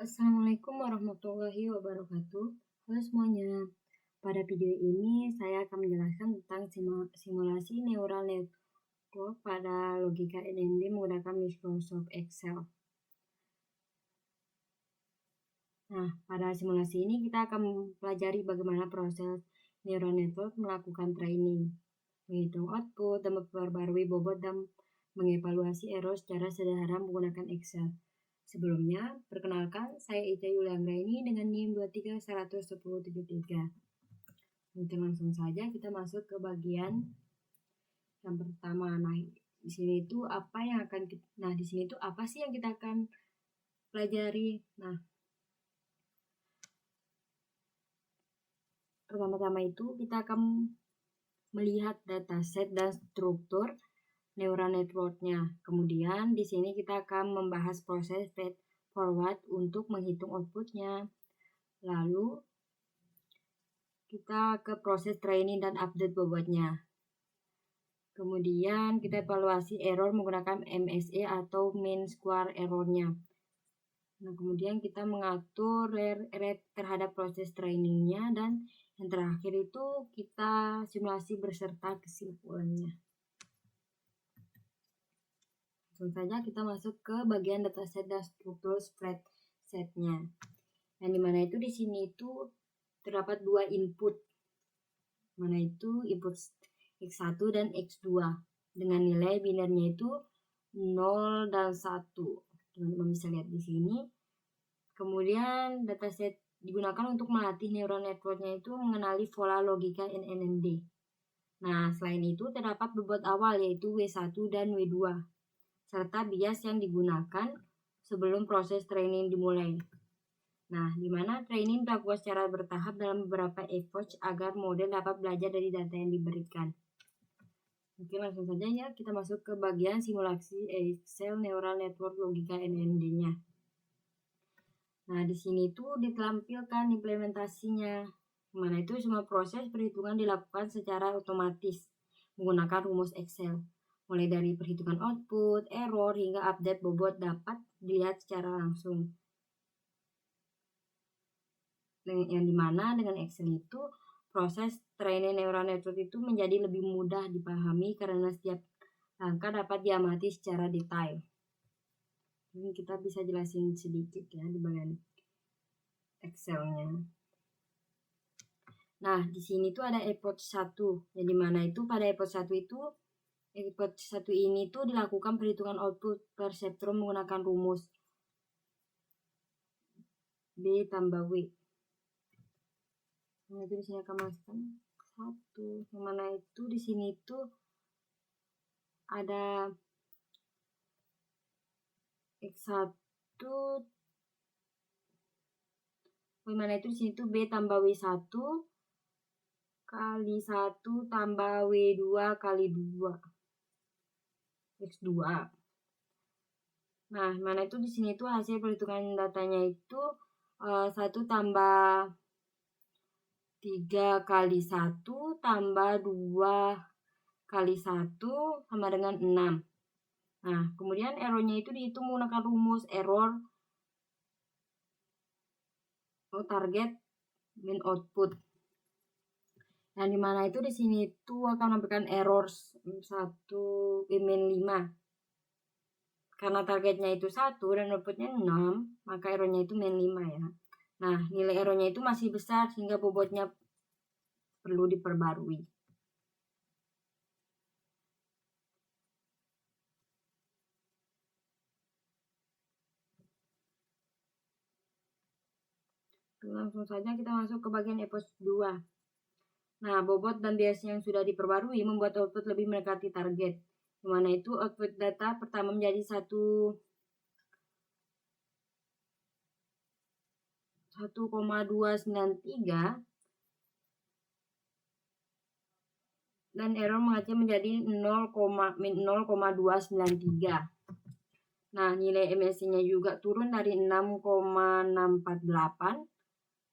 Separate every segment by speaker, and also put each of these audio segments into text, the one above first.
Speaker 1: Assalamualaikum warahmatullahi wabarakatuh. Halo semuanya. Pada video ini saya akan menjelaskan tentang simulasi neural network pada logika NND menggunakan Microsoft Excel. Nah, pada simulasi ini kita akan mempelajari bagaimana proses neural network melakukan training, menghitung output, dan memperbarui bobot dan mengevaluasi error secara sederhana menggunakan Excel. Sebelumnya, perkenalkan, saya Ita Yulianggraini dengan NIM 2311073. Mungkin langsung saja kita masuk ke bagian yang pertama. Nah, di sini itu apa sih yang kita akan pelajari? Nah, pertama-tama itu kita akan melihat dataset dan struktur neural network-nya. Kemudian di sini kita akan membahas proses feed forward untuk menghitung output-nya. Lalu kita ke proses training dan update bobotnya. Kemudian kita evaluasi error menggunakan MSE atau mean square error-nya. Nah, kemudian kita mengatur rate terhadap proses trainingnya, dan yang terakhir itu kita simulasi beserta kesimpulannya. Langsung saja kita masuk ke bagian dataset dan struktur spreadsheet-nya. Yang dimana itu di sini itu terdapat dua input, mana itu input X1 dan X2 dengan nilai binarnya itu 0 dan 1. Teman-teman bisa lihat di sini. Kemudian dataset digunakan untuk melatih neural network-nya itu mengenali pola logika NND. Nah, selain itu terdapat bobot awal yaitu W1 dan W2 serta bias yang digunakan sebelum proses training dimulai. Nah, di mana training dilakukan secara bertahap dalam beberapa approach agar model dapat belajar dari data yang diberikan. Mungkin langsung saja ya, kita masuk ke bagian simulasi Excel neural network logika NND-nya. Nah, di sini tuh ditampilkan implementasinya, mana itu semua proses perhitungan dilakukan secara otomatis menggunakan rumus Excel. Mulai dari perhitungan output, error, hingga update bobot dapat dilihat secara langsung. Yang dimana dengan Excel itu proses training neural network itu menjadi lebih mudah dipahami karena setiap langkah dapat diamati secara detail. Ini kita bisa jelasin sedikit ya di bagian Excel-nya. Nah, di sini tuh ada approach 1, yang dimana itu pada approach 1 itu approach 1 ini tuh dilakukan perhitungan output per spectrum menggunakan rumus B tambah W. Nah, itu di sini akan masukkan 1, yang mana itu di sini tuh ada X1, mana itu di sini tuh B tambah W1 kali 1 tambah W2 kali 2 X2. Nah, mana itu di sini tuh hasil perhitungan datanya itu 1 tambah 3 kali 1 tambah 2 kali 1 sama dengan 6. Nah, kemudian errornya itu dihitung menggunakan rumus error target min output. Yang dimana itu di sini itu akan menampilkan error 1 min 5. Karena targetnya itu 1 dan outputnya 6, maka errornya itu min 5 ya. Nah, nilai errornya itu masih besar sehingga bobotnya perlu diperbarui. Langsung saja kita masuk ke bagian approach 2. Nah, bobot dan bias yang sudah diperbarui membuat output lebih mendekati target. Dimana itu output data pertama menjadi 1,293 dan error mengecil menjadi 0,293. Nah, nilai MSI-nya juga turun dari 6,648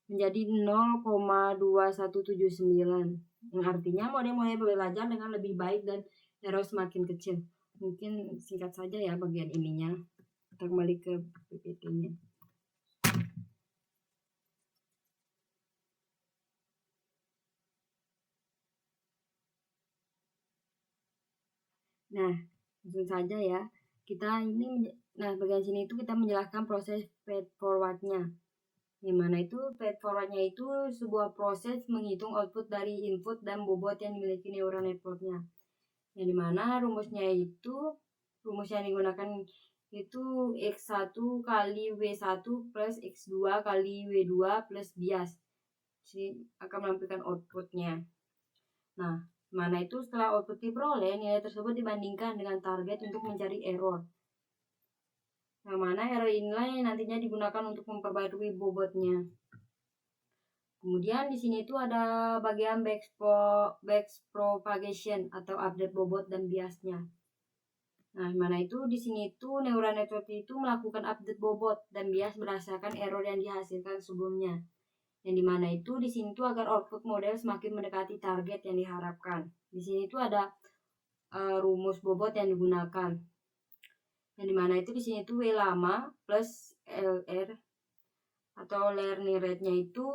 Speaker 1: menjadi 0,2179. Yang artinya model mulai belajar dengan lebih baik dan error semakin kecil. Mungkin singkat saja ya bagian ininya. Kita kembali ke PPT-nya. Nah, langsung saja ya. Bagian sini itu kita menjelaskan proses feed forward-nya. Dimana itu feed forward-nya itu sebuah proses menghitung output dari input dan bobot yang dimiliki neural network-nya. Yang dimana rumus yang digunakan itu X1 kali W1 plus X2 kali W2 plus bias. Ini akan menampilkan outputnya. Nah, mana itu setelah output diperoleh, nilai tersebut dibandingkan dengan target untuk mencari error. Yang mana error inilah yang nantinya digunakan untuk memperbarui bobotnya. Kemudian di sini itu ada bagian backpropagation atau update bobot dan biasnya. Nah, mana itu di sini itu neural network itu melakukan update bobot dan bias berdasarkan error yang dihasilkan sebelumnya. Yang dimana itu di sini itu agar output model semakin mendekati target yang diharapkan. Di sini itu ada rumus bobot yang digunakan. Yang dimana itu di sini itu W lama plus LR atau learning rate-nya itu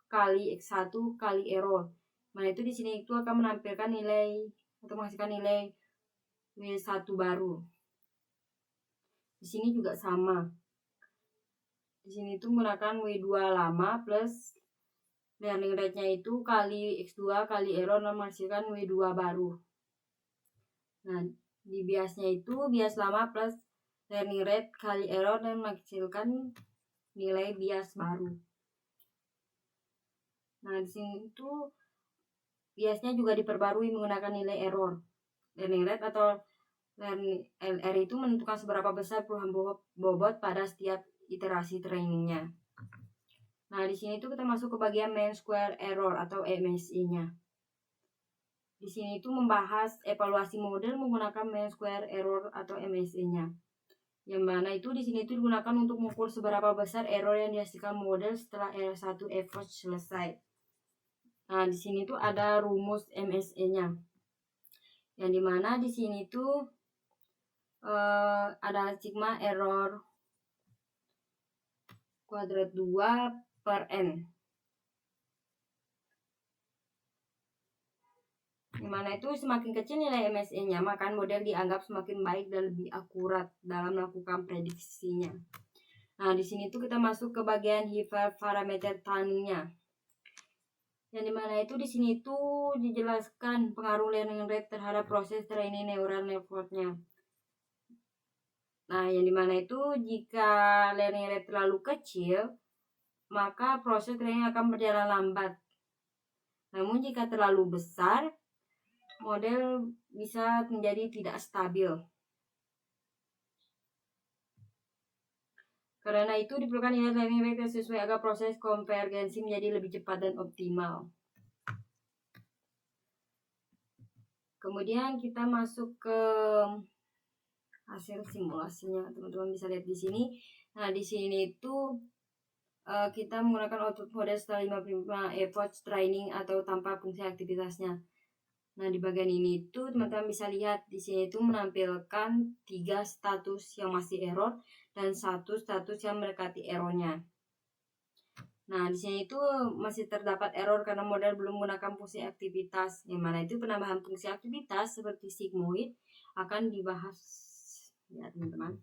Speaker 1: kali X1 kali error. Mana itu di sini itu akan menampilkan nilai atau menghasilkan nilai W1 baru. Di sini juga sama. Di sini itu menggunakan W2 lama plus learning rate-nya itu kali X2 kali error dan menghasilkan W2 baru. Nah, di biasnya itu bias lama plus learning rate kali error dan menghasilkan nilai bias baru. Nah, di sini itu biasnya juga diperbarui menggunakan nilai error. Learning rate atau LR itu menentukan seberapa besar perubahan bobot pada setiap iterasi trainingnya. Nah, di sini itu kita masuk ke bagian mean square error atau MSE-nya. Di sini itu membahas evaluasi model menggunakan mean square error atau MSE-nya. Yang mana itu di sini itu digunakan untuk mengukur seberapa besar error yang dihasilkan model setelah R1 effort selesai. Nah, di sini tuh ada rumus MSE-nya. Yang dimana di sini tuh ada sigma error kuadrat 2 per N. Dimana itu semakin kecil nilai MSE-nya, maka model dianggap semakin baik dan lebih akurat dalam melakukan prediksinya. Nah, di sini tuh kita masuk ke bagian hyperparameter tuning-nya. Yang dimana itu di sini tuh dijelaskan pengaruh learning rate terhadap proses training neural network-nya. Nah, yang dimana itu jika learning rate terlalu kecil, maka proses training akan berjalan lambat. Namun jika terlalu besar, model bisa menjadi tidak stabil. Karena itu diperlukan nilai learning rate yang sesuai agar proses konvergensi menjadi lebih cepat dan optimal. Kemudian kita masuk ke hasil simulasinya, teman-teman bisa lihat di sini. Nah, di sini itu kita menggunakan output model setelah 55 effort training atau tanpa fungsi aktivitasnya. Nah, di bagian ini itu teman-teman bisa lihat di sini itu menampilkan 3 status yang masih error dan 1 status yang mendekati errornya. Nah, di sini itu masih terdapat error karena model belum menggunakan fungsi aktivitas. Yang mana itu penambahan fungsi aktivitas seperti sigmoid akan dibahas ya, teman-teman.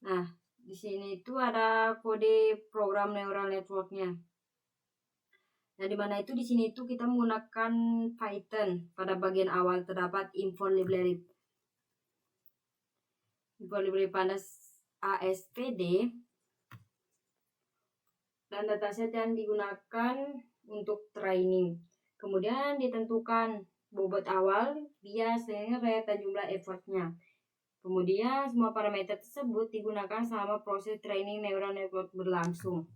Speaker 1: Nah, di sini itu ada kode program neural network-nya. Nah, dimana itu di sini itu kita menggunakan Python. Pada bagian awal terdapat info library pandas ASPD dan dataset yang digunakan untuk training. Kemudian ditentukan bobot awal, bias, learning rate, dan jumlah effortnya. Kemudian semua parameter tersebut digunakan selama proses training neural network berlangsung.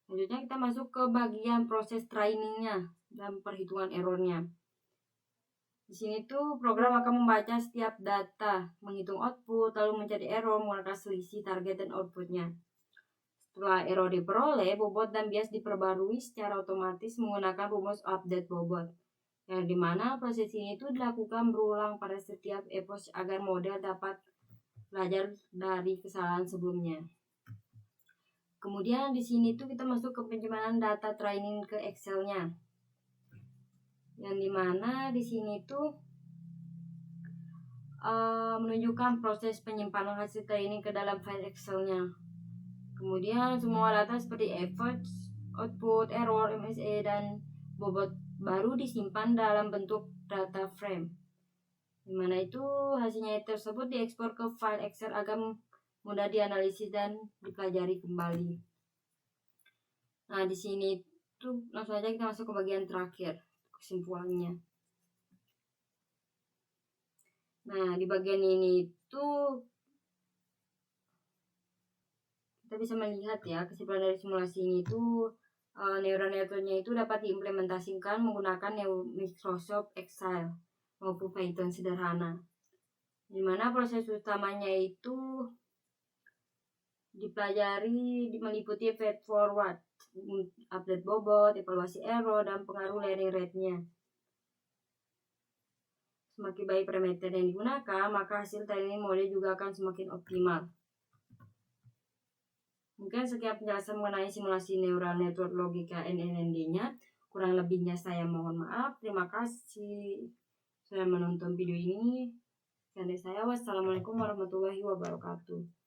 Speaker 1: Selanjutnya kita masuk ke bagian proses trainingnya dan perhitungan errornya. Di sini tuh program akan membaca setiap data, menghitung output, lalu mencari error menggunakan selisih target dan outputnya. Setelah error diperoleh, bobot dan bias diperbarui secara otomatis menggunakan rumus update bobot. Yang dimana proses ini itu dilakukan berulang pada setiap epoch agar model dapat belajar dari kesalahan sebelumnya. Kemudian di sini tuh kita masuk ke penyempurnaan data training ke Excel-nya. Yang dimana di sini tuh menunjukkan proses penyimpanan hasil training ke dalam file Excel-nya. Kemudian semua data seperti efforts, output, error, MSA, dan bobot baru disimpan dalam bentuk data frame, dimana itu hasilnya tersebut diekspor ke file Excel agar mudah dianalisis dan dipelajari kembali. Nah, di sini tuh langsung aja kita masuk ke bagian terakhir, kesimpulannya. Nah, di bagian ini tuh kita bisa melihat ya, kesimpulan dari simulasi ini tuh neural network-nya itu dapat diimplementasikan menggunakan Microsoft Excel maupun Python sederhana, dimana proses utamanya itu dipelajari meliputi feed forward, update bobot, evaluasi error, dan pengaruh learning rate-nya. Semakin baik parameter yang digunakan, maka hasil training model juga akan semakin optimal. Mungkin sekian penjelasan mengenai simulasi neural network logika NNND-nya. Kurang lebihnya saya mohon maaf. Terima kasih sudah menonton video ini. Sekian dari saya. Wassalamualaikum warahmatullahi wabarakatuh.